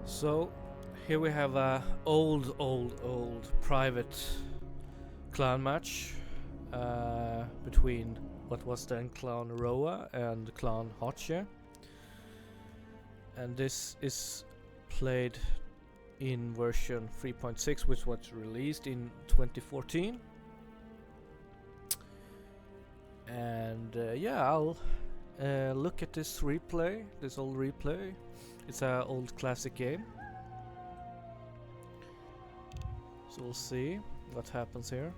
So here we have a old private clan match between what was then clan RoA and clan HOTJ, and this is played in version 3.6, which was released in 2014. And yeah, I'll look at this replay, this old replay. It's an old classic game, so we'll see what happens here.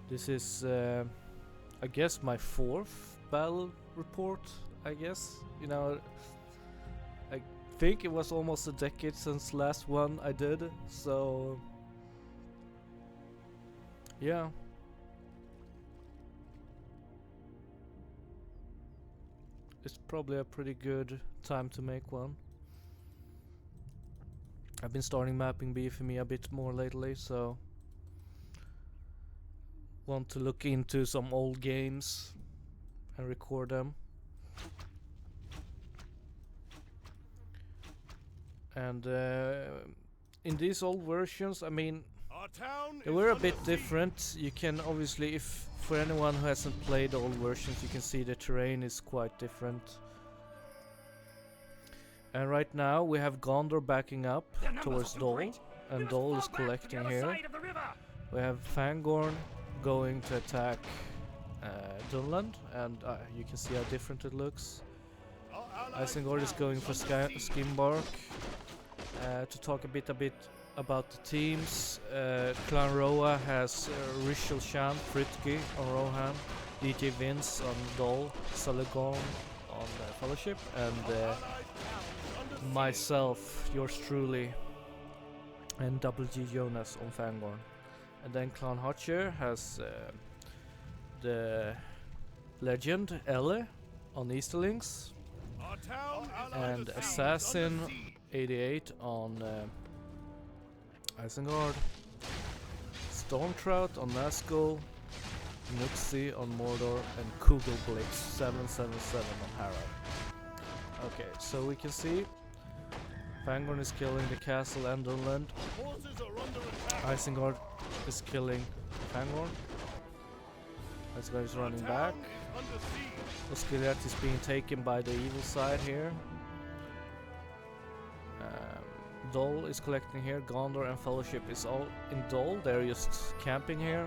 This is I guess my 4th battle report, I guess. You know, I think it was almost a decade since last one I did, so yeah. It's probably a pretty good time to make one. I've been starting mapping BFME a bit more lately, so want to look into some old games and record them. And in these old versions, I mean, they were a bit different. You can obviously, if for anyone who hasn't played the old versions, you can see the terrain is quite different. And right now we have Gondor backing up towards Dol, and Dol is collecting here. We have Fangorn going to attack Dunland, and you can see how different it looks. Isengard is going for Skimbark. To talk a bit about the teams, Clan RoA has Rishal Shan, Fritki on Rohan, DJ Vince on Dol, Salugon on Fellowship, and myself, yours truly, and Double G Jonas on Fangorn. And then Clan HOTJ has the legend Elle on Easterlings, and Assassin 88 on Isengard, Stormtrout on Nazgul, Nuxi on Mordor, and Kugelblitz 777 on Harad. Okay, so we can see Fangorn is killing the castle and Dunland. Isengard is killing Fangorn. Isengard is running back. Osgiliath is being taken by the evil side here. Dol is collecting here. Gondor and Fellowship is all in Dol. They're just camping here,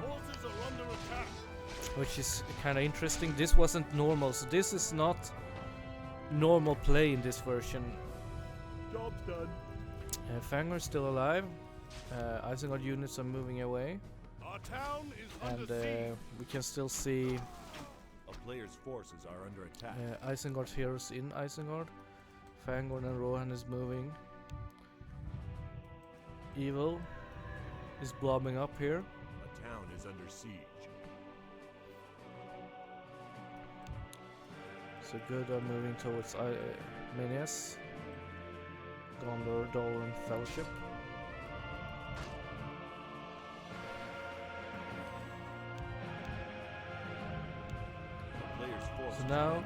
which is kind of interesting. This wasn't normal, so this is not normal play in this version. Job's done. Fangorn is still alive. Isengard units are moving away, and we can still see a player's forces are under attack. Isengard's heroes in Isengard. Fangorn and Rohan is moving. Evil is blobbing up here. A town is under siege. So good are moving towards Minas, Gondor, Dol, and Fellowship. So now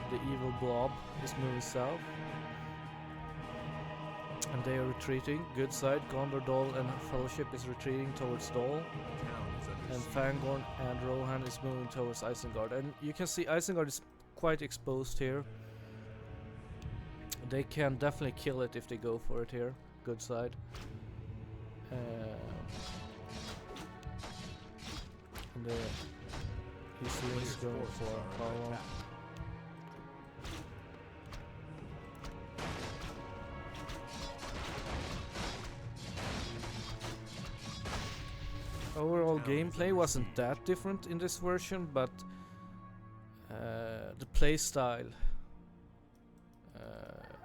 the evil blob is moving south, and they are retreating. Good side, Gondor, Dol, and Fellowship is retreating towards Dol, and Fangorn and Rohan is moving towards Isengard. And you can see Isengard is quite exposed here. They can definitely kill it if they go for it here. Good side. And the Easterling is going for Carl. Overall gameplay wasn't that different in this version, but the playstyle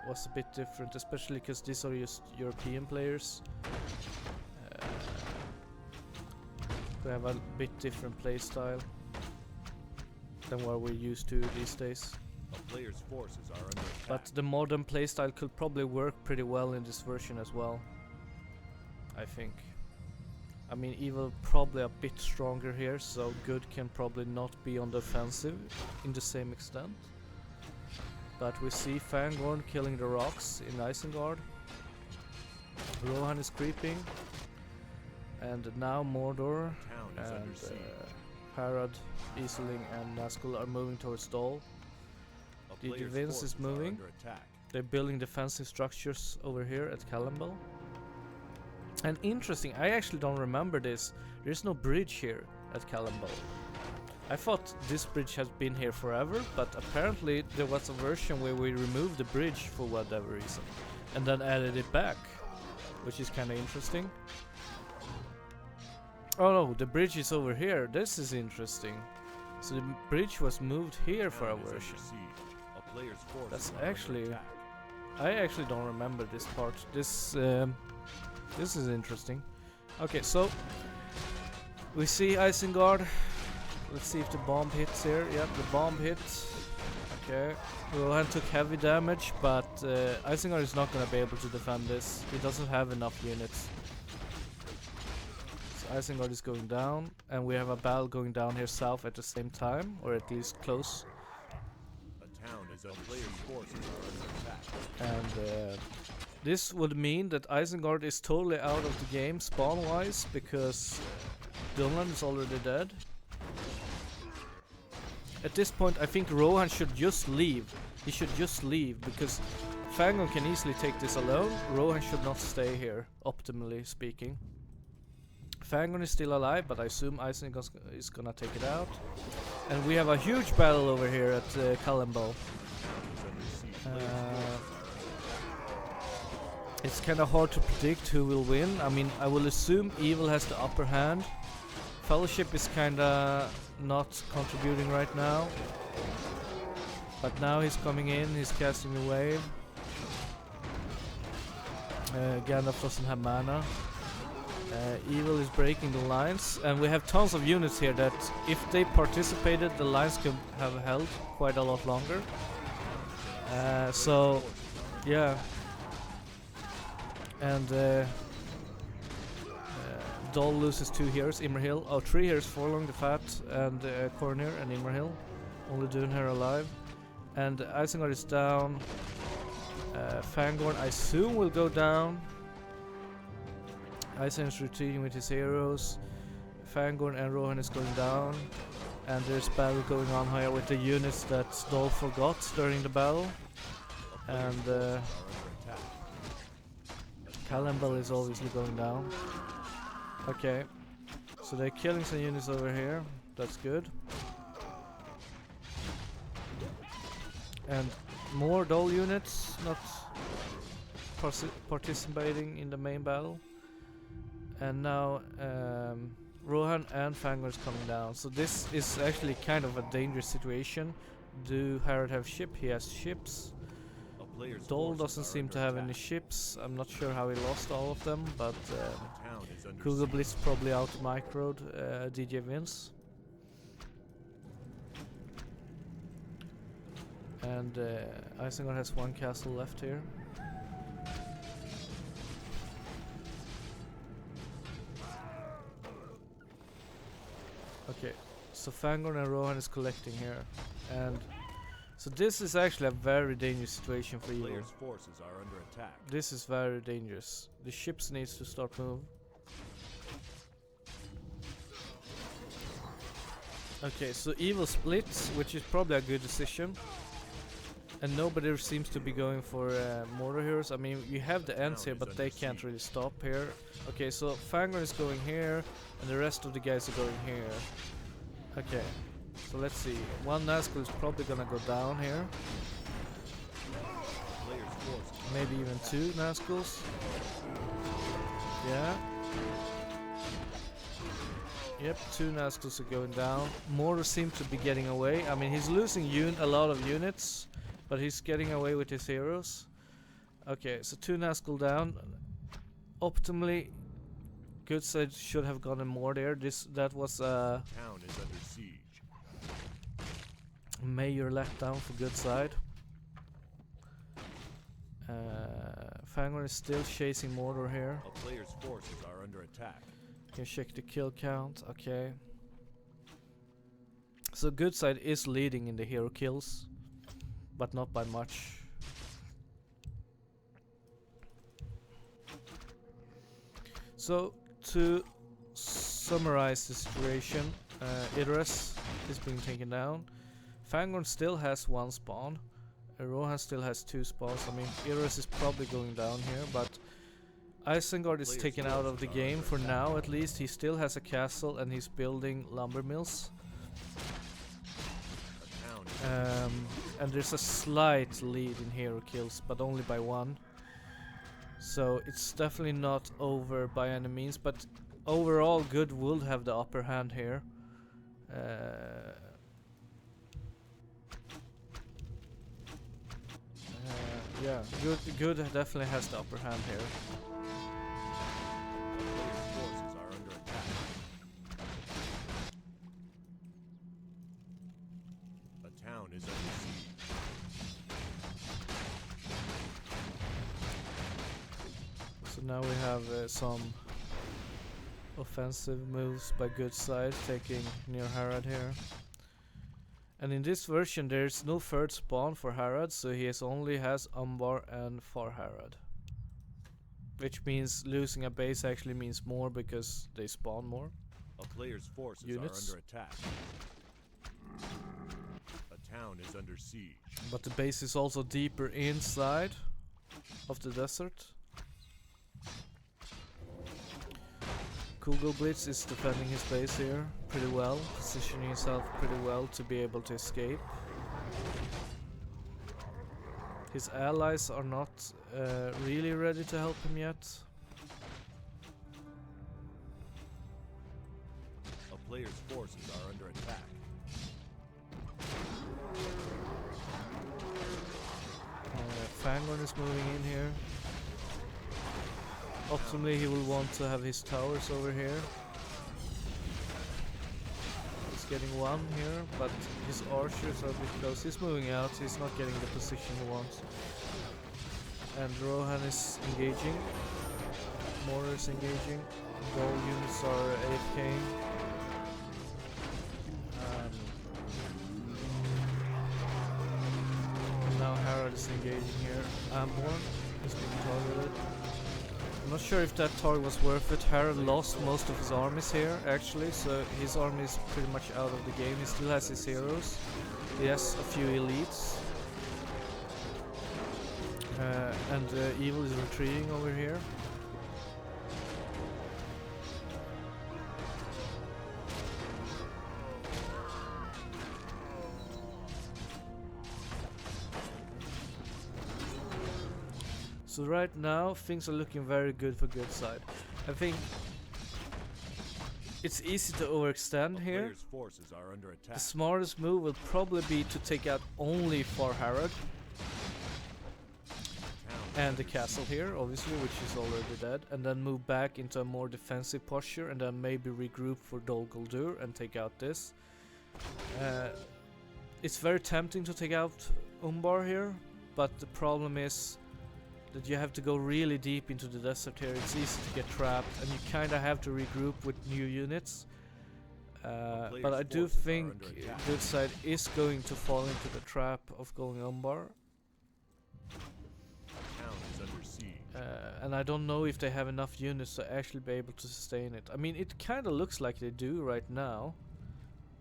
was a bit different, especially because these are just European players. They have a bit different playstyle than what we're used to these days. A player's forces are under attack. But the modern playstyle could probably work pretty well in this version as well, I think. I mean, Evil probably a bit stronger here, so Good can probably not be on the offensive in the same extent. But we see Fangorn killing the rocks in Isengard. Rohan is creeping. And now Mordor Town is under and siege. Harad, Isling and Nazgul are moving towards Dol. A the player's Vince is forces are moving. under attack. They're building defensive structures over here at Callambel. And interesting, I actually don't remember this. There's no bridge here at Callambel. I thought this bridge has been here forever, but apparently there was a version where we removed the bridge for whatever reason and then added it back, which is kind of interesting. Oh no, the bridge is over here. This is interesting. So the bridge was moved here for a Town is under version. siege. A player's forces That's are under actually- attack. I actually don't remember this part. This is interesting. Okay, so we see Isengard. Let's see if the bomb hits here. Yep, the bomb hit. Okay, Rohan took heavy damage, but Isengard is not gonna be able to defend this. He doesn't have enough units. So Isengard is going down, and we have a battle going down here south at the same time, or at least close. A town is under player's forces are under attack. And this would mean that Isengard is totally out of the game spawn-wise, because Dunland is already dead. At this point, I think Rohan should just leave. He should just leave, because Fangorn can easily take this alone. Rohan should not stay here, optimally speaking. Fangorn is still alive, but I assume Isengard is gonna take it out. And we have a huge battle over here at Callambel. It's kind of hard to predict who will win. I mean, I will assume Evil has the upper hand. Fellowship is kind of not contributing right now. But now he's coming in, he's casting a wave. Gandalf doesn't have mana. Evil is breaking the lines, and we have tons of units here that, if they participated, the lines could have held quite a lot longer. So, yeah. And Dol loses 2 heroes, Imrahil. Oh, 3 heroes, Forlong the Fat, and Cornir and Imrahil. Only doing her alive. And Isengard is down. Fangorn, I assume, will go down. Isengard is retreating with his heroes. Fangorn and Rohan is going down. And there's battle going on here with the units that Dol forgot during the battle. And Callambel is obviously going down. Okay, so they're killing some units over here. That's good. And more Dol units not participating in the main battle. And now Rohan and Fangorn is coming down. So this is actually kind of a dangerous situation. Do Harad have ship? He has ships. Dol doesn't seem to have any ships. I'm not sure how he lost all of them, but Kugel Blitz probably out microed DJ Vince. And Isengard has 1 castle left here. Okay, so Fangorn and Rohan is collecting here, and so this is actually a very dangerous situation for Evil. Player's forces are under attack. This is very dangerous. The ships needs to start move. Okay, so Evil splits, which is probably a good decision. And nobody seems to be going for Mordor heroes. I mean, you have the ends here, but they can't really stop here. Okay, so Fangorn is going here, and the rest of the guys are going here. Okay, so let's see. 1 Nazgul is probably gonna go down here. Maybe even 2 Nazguls. Yeah. Yep, 2 Nazguls are going down. Mordor seems to be getting away. I mean, he's losing a lot of units, but he's getting away with his heroes. Okay, so 2 Nazgul down. Optimally, good side should have gotten more there. That was a Town is under siege. major letdown for good side. Fangorn is still chasing Mordor here. A player's forces are under attack. Can check the kill count. Okay. So good side is leading in the hero kills. but not by much. So to summarize the situation, Idris is being taken down. Fangorn still has 1 spawn. RoA still has 2 spawns. I mean, Idris is probably going down here, but Isengard is taken out of the game for now at least. He still has a castle and he's building lumber mills. And there's a slight lead in hero kills, but only by 1. So it's definitely not over by any means, but overall good would have the upper hand here. Yeah, good definitely has the upper hand here. Players' forces are under attack. A town is under siege. So now we have some offensive moves by good side, taking near Harad here. And in this version there's no third spawn for Harad, so he only has Umbar and Far Harad. Which means losing a base actually means more because they spawn more. A player's forces Units. are under attack. A town is under siege. But the base is also deeper inside of the desert. Kugelblitz is defending his base here pretty well, positioning himself pretty well to be able to escape. His allies are not really ready to help him yet. A player's forces are under attack. Fangorn is moving in here. Optimally he will want to have his towers over here. He's getting 1 here, but his archers are a bit close. He's moving out, he's not getting the position he wants. And Rohan is engaging. Mortar is engaging. Gold units are AFKing. And now Harad is engaging here. Amborn is being targeted. I'm not sure if that target was worth it. Harad lost most of his armies here actually, so his army is pretty much out of the game. He still has his heroes. He has a few elites. And Evil is retreating over here. So right now things are looking very good for good side. I think it's easy to overextend here. Players' forces are under attack. The smartest move will probably be to take out only Far Harad and the castle here, obviously, which is already dead, and then move back into a more defensive posture, and then maybe regroup for Dol Guldur and take out this. It's very tempting to take out Umbar here, but the problem is that you have to go really deep into the desert here. It's easy to get trapped, and you kind of have to regroup with new units. But I do think good side is going to fall into the trap of going Umbar. And I don't know if they have enough units to actually be able to sustain it. I mean, it kind of looks like they do right now.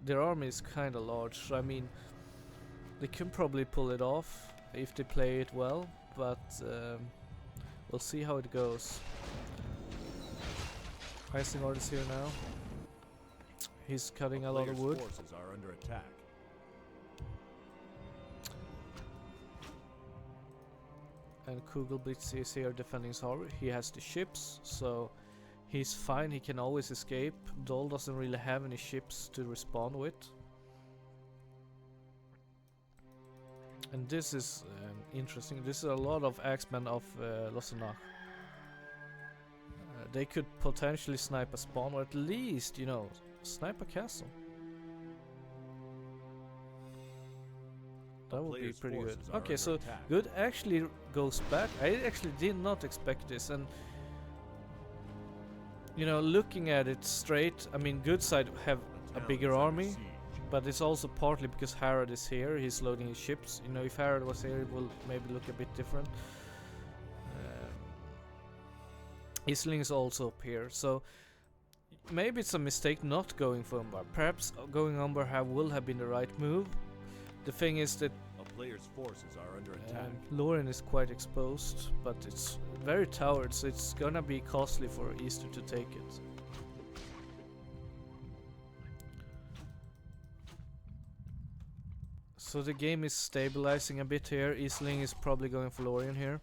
Their army is kind of large, so I mean, they can probably pull it off if they play it well, but we'll see how it goes. Isengard is here now. He's cutting a lot of wood. Forces are under attack. And Kugelblitz is here defending his harbor. He has the ships, so he's fine. He can always escape. Dol doesn't really have any ships to respawn with. And this is interesting. This is a lot of axemen of Losenach. They could potentially snipe a spawn, or at least, you know, snipe a castle. That would be pretty good. Okay, so good actually goes back. I actually did not expect this, and you know, looking at it straight, I mean, good side have a bigger army, but it's also partly because Harad is here. He's loading his ships. You know, if Harad was here, it will maybe look a bit different. Isling is also up here, so maybe it's a mistake not going for Umbar. Perhaps going Umbar will have been the right move. The thing is that A player's forces are under attack. Lorien is quite exposed, but it's very towered, so it's gonna be costly for Easter to take it. So the game is stabilizing a bit here. Isling is probably going for Lorien here.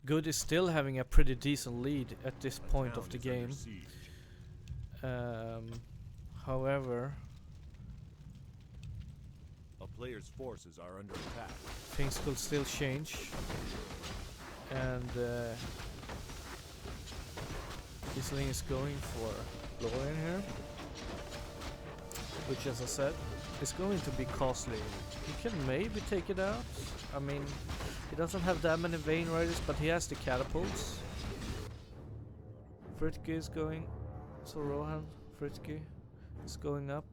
Good is still having a pretty decent lead at this point of the game. However, A player's forces are under attack. things could still change, and Isling is going for Lorien here, which, as I said, is going to be costly. He can maybe take it out. I mean, he doesn't have that many Vein Riders, but he has the catapults. Fritke is going, so Rohan, Fritke is going up.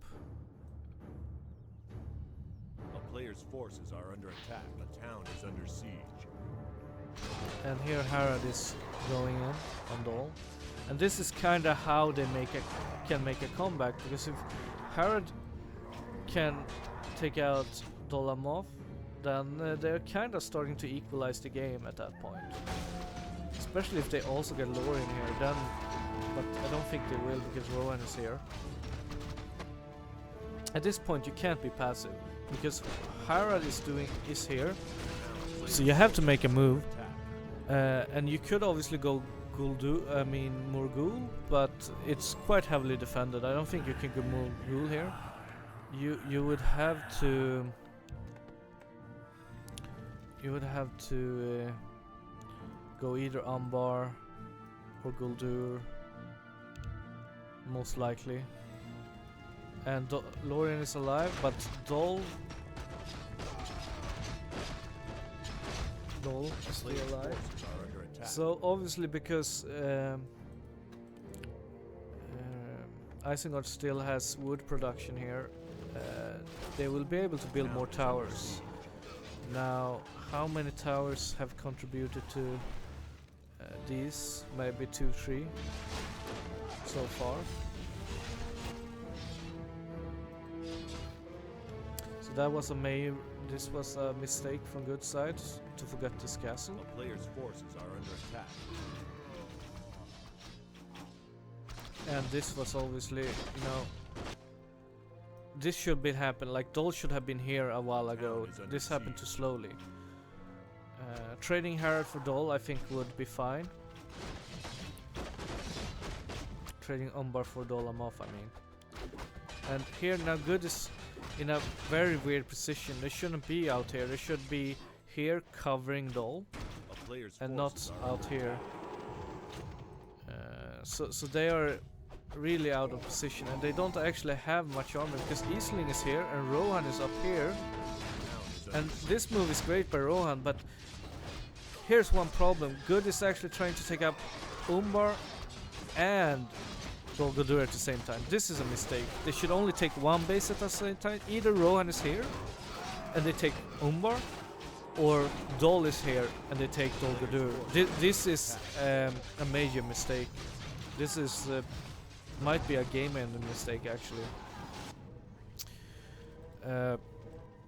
A player's forces are under attack. A town is under siege. And here Harad is going in on Dol. And this is kinda how they can make a comeback, because if Harad can take out Dolamov, then they're kinda starting to equalize the game at that point. Especially if they also get Lorien here, then, but I don't think they will because Rohan is here. At this point you can't be passive, because Harad is here, so you have to make a move. And you could obviously go Morgul, but it's quite heavily defended. I don't think you can go Morgul here. You would have to go either Umbar or Guldur, most likely. And Lorien is alive, but Dol is still alive. So obviously, because Isengard still has wood production here, they will be able to build more towers. Now, how many towers have contributed to these? Maybe 2, 3 so far. So that was this was a mistake from Good side to forget this castle. A player's forces are under attack. And this was obviously, you know, this should be happen. Like Dol should have been here a while ago. This happened too slowly. Trading Harad for Dol, I think, would be fine. Trading Umbar for Dolamov, I mean. And here now Good is in a very weird position. They shouldn't be out here. They should be here covering Dol, and not out here. So they are really out of position, and they don't actually have much armor because Isling is here and Rohan is up here. And this move is great by Rohan, but here's one problem. Good is actually trying to take up Umbar and Dol Guldur at the same time. This is a mistake. They should only take one base at the same time. Either Rohan is here and they take Umbar, or Dol is here and they take Dol Guldur. This is a major mistake. This is might be a game-ending mistake actually,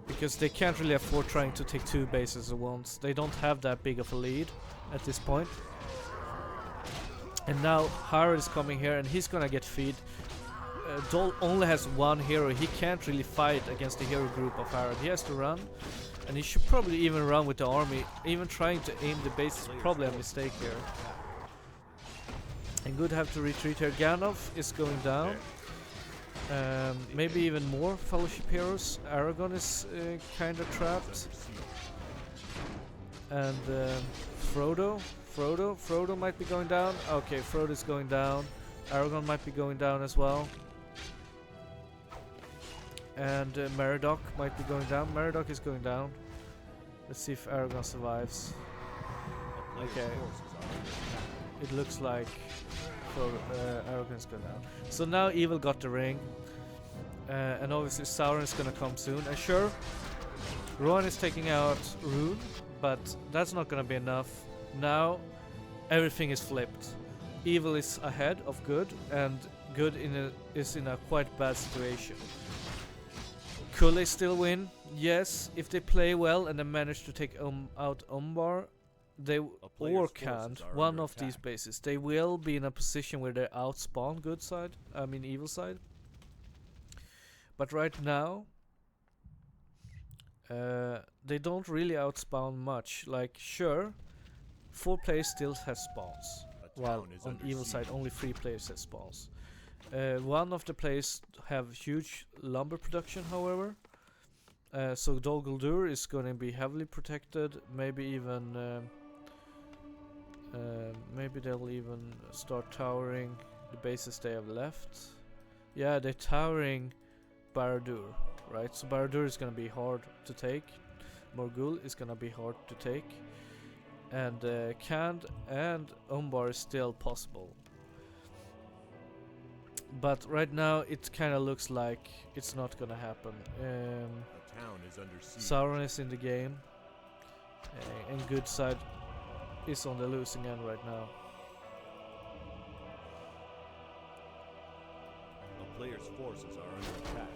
because they can't really afford trying to take 2 bases at once. They don't have that big of a lead at this point. And now Harad is coming here and he's gonna get feed. Dol only has 1 hero. He can't really fight against the hero group of Harad. He has to run, and he should probably even run with the army. Even trying to aim the base is probably a mistake here. And Good have to retreat here. Gandalf is going down. Maybe even more Fellowship heroes. Aragon is kind of trapped. And Frodo might be going down. Okay, Frodo is going down. Aragon might be going down as well. And Meriadoc might be going down. Meriadoc is going down. Let's see if Aragon survives. Okay. It looks like Aragon's going down. So now Evil got the ring. And obviously Sauron is gonna come soon. And sure, Rohan is taking out Rune, but that's not gonna be enough. Now everything is flipped. Evil is ahead of good, and good is in a quite bad situation. Could they still win? Yes, if they play well and they manage to take out Umbar, they or can't one of these bases. They will be in a position where they outspawn good side, I mean evil side. But right now, they don't really outspawn much. Like, sure, 4 players still has spawns, while on evil side only 3 players has spawns. One of the players have huge lumber production, however. So Dol Guldur is going to be heavily protected. Maybe even, maybe they'll even start towering the bases they have left. Yeah, they're towering Barad-dûr, right? So Barad-dûr is gonna be hard to take. Morgul is gonna be hard to take. And Khand and Umbar is still possible. But right now it kinda looks like it's not gonna happen. The town is under siege. Sauron is in the game. And good side is on the losing end right now. A player's forces are under attack.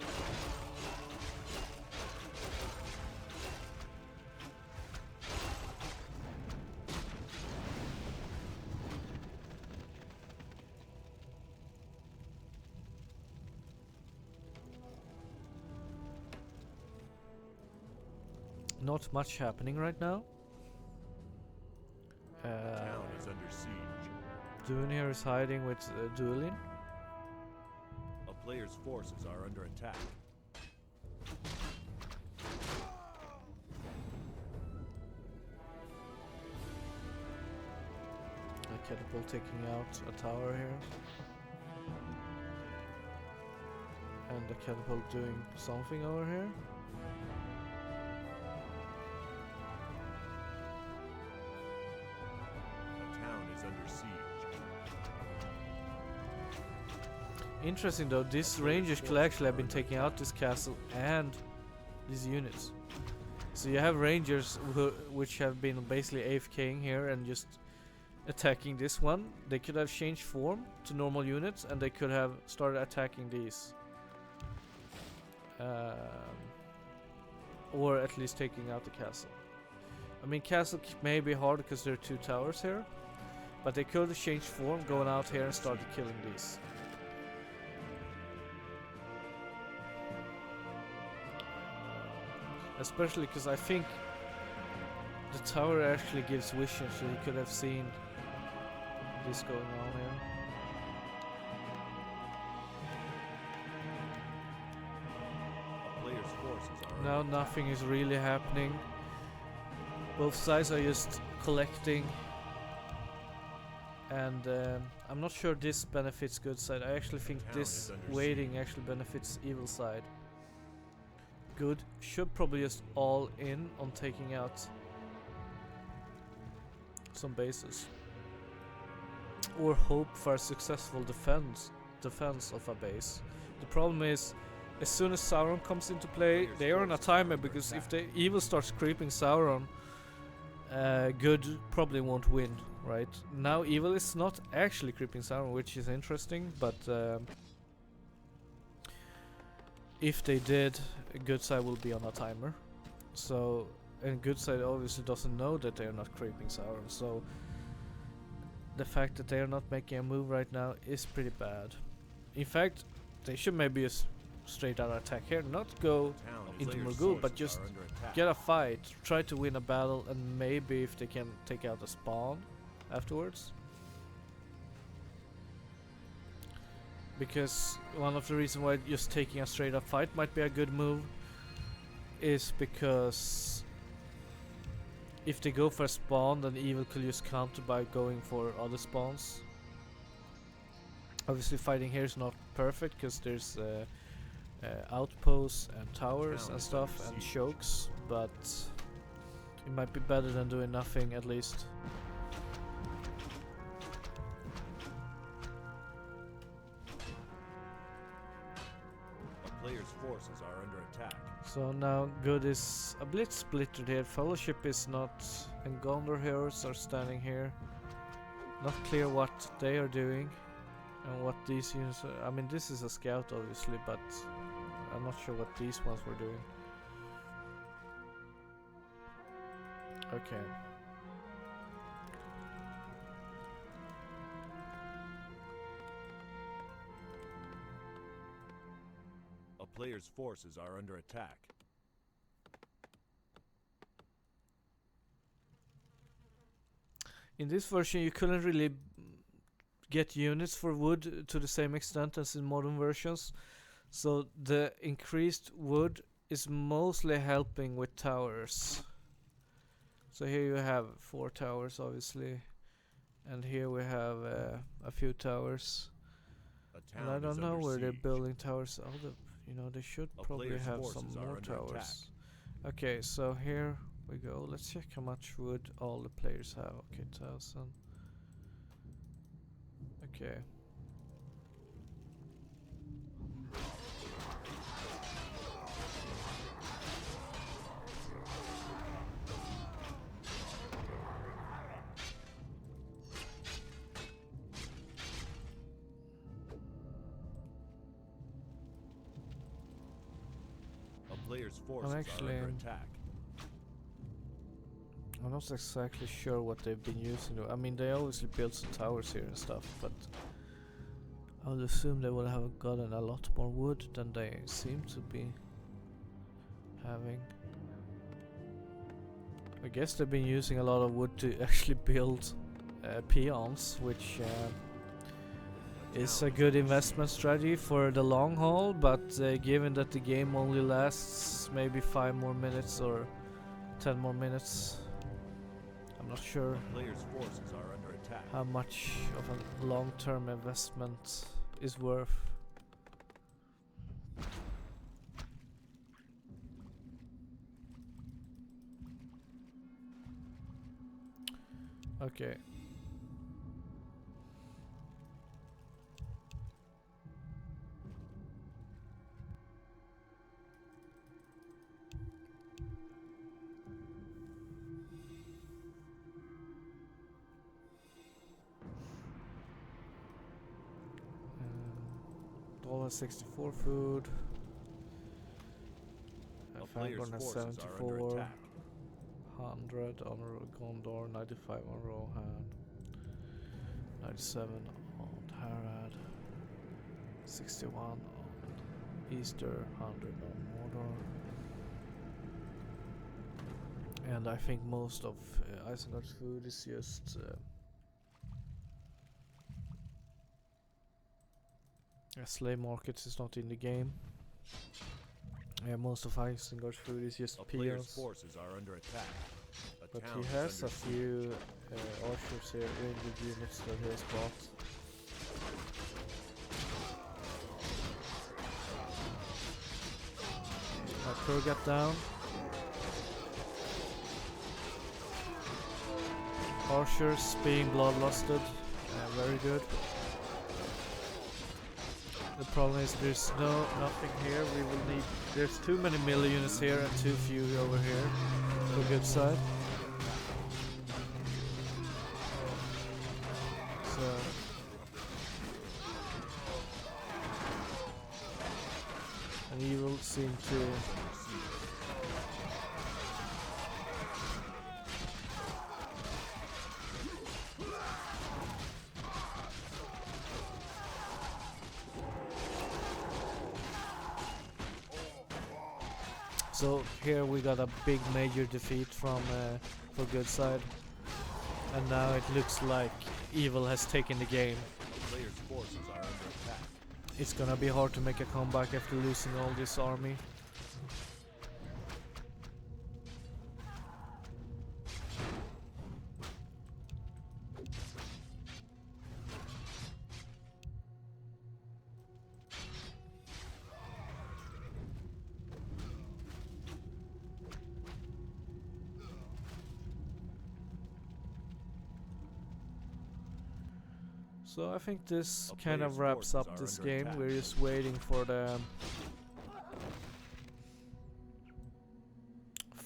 Not much happening right now. The town is under siege. Dunir is hiding with Duelin. A player's forces are under attack. A catapult taking out a tower here. And the catapult doing something over here. Interesting though, these rangers could actually have been taking out this castle and these units. So you have rangers which have been basically AFKing here and just attacking this one. They could have changed form to normal units and they could have started attacking these. Or at least taking out the castle. I mean, castle may be hard because there are 2 towers here. But they could have changed form, going out here and started killing these. Especially because I think the tower actually gives vision, so you could have seen this going on here. Now nothing is really happening. Both sides are just collecting. And I'm not sure this benefits good side. I actually think this waiting actually benefits evil side. Good should probably just all in on taking out some bases, or hope for a successful defense of a base. The problem is, as soon as Sauron comes into play, they are on a timer, because if the evil starts creeping Sauron, good probably won't win. Right now, evil is not actually creeping Sauron, which is interesting, but if they did, good side will be on a timer. So, and good side obviously doesn't know that they are not creeping Sauron. So, the fact that they are not making a move right now is pretty bad. In fact, they should maybe just straight out attack here, not go into Morgul, but just get a fight, try to win a battle, and maybe if they can take out a spawn afterwards. Because one of the reasons why just taking a straight up fight might be a good move is because if they go for a spawn, then evil could just counter by going for other spawns. Obviously fighting here is not perfect because there's outposts and towers and stuff and chokes, but it might be better than doing nothing at least. A player's So now good is a bit splittered here. Fellowship is not, and Gondor heroes are standing here. Not clear what they are doing and what these units are. I mean, this is a scout obviously, but I'm not sure what these ones were doing. Okay. A player's forces are under attack. In this version you couldn't really get units for wood to the same extent as in modern versions, so the increased wood is mostly helping with towers. So here you have 4 towers obviously, and here we have a few towers. And I don't know where they're building towers. You know, they should probably have some more towers. Okay, so here we go. Let's check how much wood all the players have. Okay, 1,000. Okay. Players' forces are under attack. I'm not exactly sure what they've been using. I mean, they obviously built some towers here and stuff, but I would assume they would have gotten a lot more wood than they seem to be having. I guess they've been using a lot of wood to actually build peons, which is a good investment strategy for the long haul, but given that the game only lasts maybe 5 more minutes or 10 more minutes, I'm not sure how much of a long-term investment is worth. Okay. $64 food. Fangorn has 74. 100 on Gondor, 95 on Rohan, 97 on Harad, 61 on Easter, 100 on Mordor. And I think most of Isengard's food is just slave markets is not in the game. Yeah, most of Isengard's food is just peons. Forces are under attack. But he has a few archers here in the units that he has bought. My crew got down. Archers being bloodlusted. Very good. The problem is there's nothing here. We will need. There's too many melee units here and too few over here. For good side. So and evil seem to. So here we got a big major defeat from for good side, and now it looks like evil has taken the game. Players' forces are under attack. It's gonna be hard to make a comeback after losing all this army. So I think this kind of wraps up this game. We're just waiting for the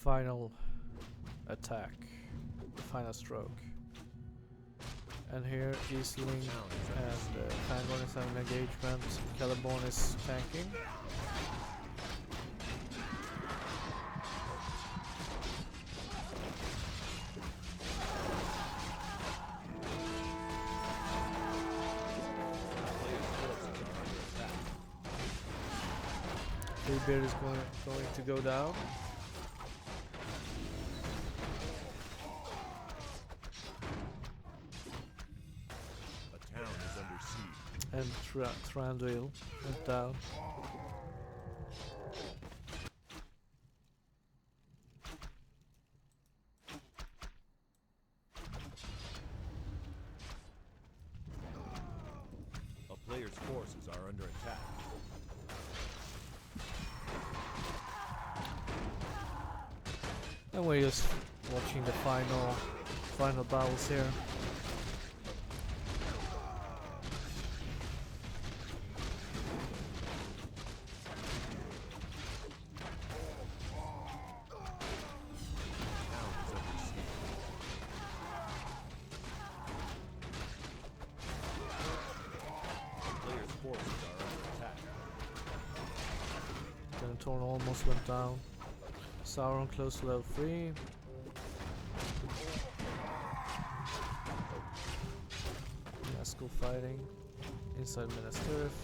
final attack, the final stroke. And here Eastling and Fangorn is having an engagement. Caliborn is tanking. Beard is going to go down. A town is under siege. And Thranduil went down. A player's forces are under attack. And we're just watching the final battles here. Torn almost went down. Sauron close to level 3. Nazgul fighting inside Minas Tirith.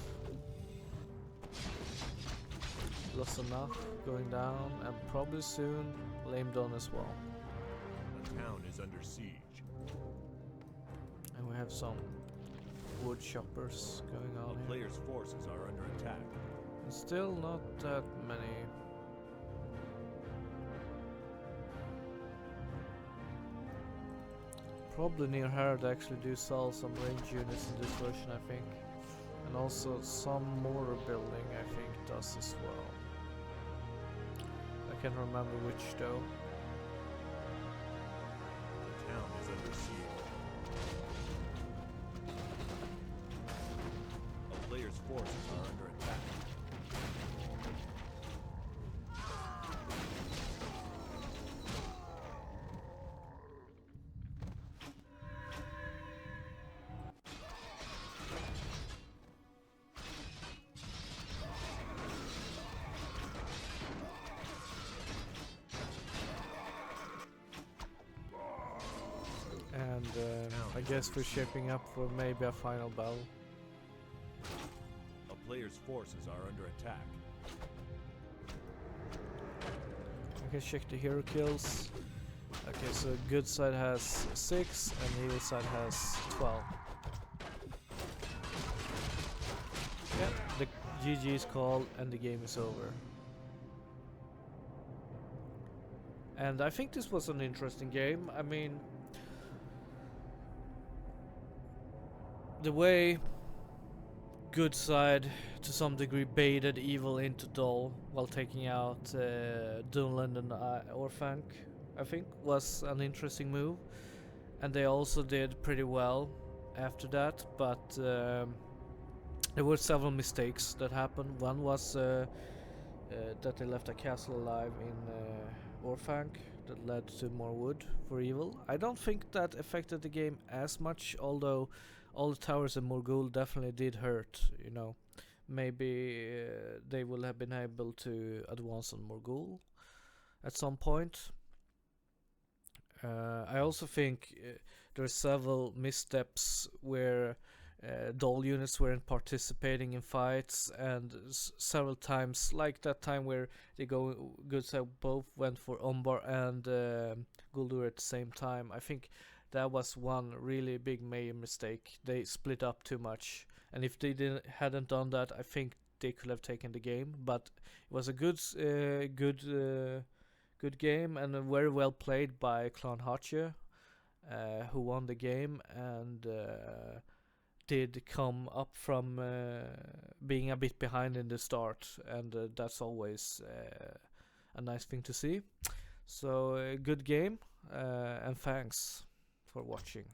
Losanach going down, and probably soon Lamedon as well. The town is under siege. And we have some wood choppers going on The here. player's forces are under attack. And still not that many. Probably near Herod actually do sell some range units in this version, I think. And also some mortar building, I think, does as well. I can't remember which though. The town is under siege. A player's forces are under attack. And I guess we're shaping up for maybe a final battle. A player's forces are under attack. I can check the hero kills. Okay, so good side has 6 and the evil side has 12. Yeah, the GG is called and the game is over. And I think this was an interesting game. I mean, the way good side to some degree baited evil into Dol while taking out Dunland and Orphank, I think was an interesting move, and they also did pretty well after that, but there were several mistakes that happened. One was that they left a castle alive in Orphank that led to more wood for evil. I don't think that affected the game as much, although all the towers in Morgul definitely did hurt, you know. Maybe they will have been able to advance on Morgul at some point. I also think there are several missteps where Dol units weren't participating in fights, and several times, like that time where they good side both went for Umbar and Guldur at the same time. I think that was one really big major mistake. They split up too much, and if they hadn't done that, I think they could have taken the game. But it was a good game and very well played by Clan HOTJ, who won the game and did come up from being a bit behind in the start, and that's always a nice thing to see. So good game, and thanks for watching.